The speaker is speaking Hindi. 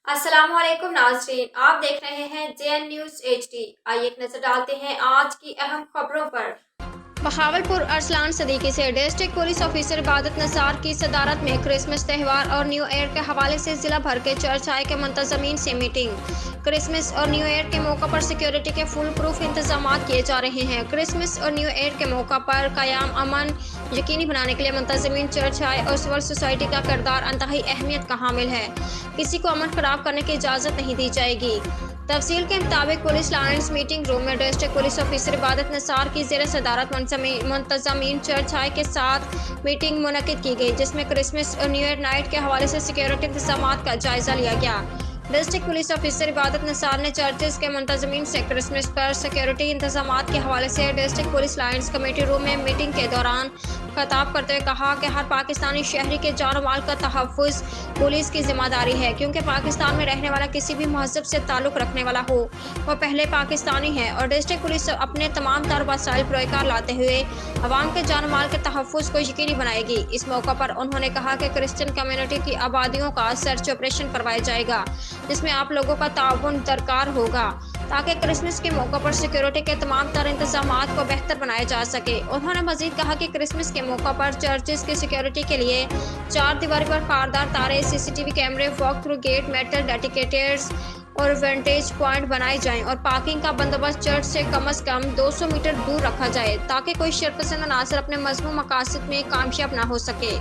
अस्सलामुअलैकुम नाज़रीन, आप देख रहे हैं JN न्यूज़ HD। आइए एक नजर डालते हैं आज की अहम खबरों पर। बहावलपुर अरसलान सदीकी से डिस्ट्रिक्ट पुलिस ऑफिसर इबादत नसार की सदारत में क्रिसमस त्यौहार और न्यू ईयर के हवाले से जिला भर के चर्च हाई के मुंतजमीन से मीटिंग। क्रिसमस और न्यू ईयर के मौका पर सिक्योरिटी के फुल प्रूफ इंतजाम किए जा रहे हैं। क्रिसमस और न्यू ईयर के मौका पर कायम अमन यकीनी बनाने के लिए मुंतजमीन चर्च हाई और सिविल सोसाइटी का किरदार अंतहाई अहमियत का हामिल है। किसी को अमन खराब करने की इजाज़त नहीं दी जाएगी। तफसील के मुताबिक पुलिस लाइन्स मीटिंग रूम में डिस्ट्रिक्ट पुलिस ऑफिसर इबादत नसार की ज़ेर सदारत मुंतजमीन चर्च हाई के साथ मीटिंग मुनक्किद की गई, जिसमें क्रिसमस और न्यू ईयर नाइट के हवाले से सिक्योरिटी इंतजाम का जायजा लिया गया। डिस्ट्रिक्ट पुलिस ऑफिसर इबादत नसार ने चर्चेज के मुंतजमीन से क्रिसमस पर सिक्योरिटी इंतजाम के हवाले से district police lines committee room में मीटिंग के दौरान खिताब करते हुए कहा कि हर पाकिस्तानी शहरी के जान माल का तहफ़्फ़ुज़ पुलिस की जिम्मेदारी है, क्योंकि पाकिस्तान में रहने वाला किसी भी महज़ब से ताल्लुक़ रखने वाला हो वह पहले पाकिस्तानी है। और डिस्ट्रिक्ट पुलिस अपने तमाम तर वसाइल प्रोकार लाते हुए अवाम के जान माल के तहफ़्फ़ुज़ को यकीनी बनाएगी। इस मौका पर उन्होंने कहा कि क्रिश्चियन कम्युनिटी की आबादियों का सर्च ऑपरेशन करवाया जाएगा, जिसमें आप लोगों का ताउन दरकार होगा ताकि क्रिसमस के मौका पर सिक्योरिटी के तमाम तर इंतजाम को बेहतर बनाया जा सके। उन्होंने मजीद कहा कि क्रिसमस के मौका पर चर्चेज की सिक्योरिटी के लिए चार दीवारी पर कारदार तारे, CCTV कैमरे, वॉक थ्रू गेट, मेटल डेडिकेटर्स और वेंटेज पॉइंट बनाए जाएं और पार्किंग का बंदोबस्त चर्च से कम 200 मीटर दूर रखा जाए ताकि कोई शरपसंद अनासर अपने मजमू मकासद में कामयाब न हो सके।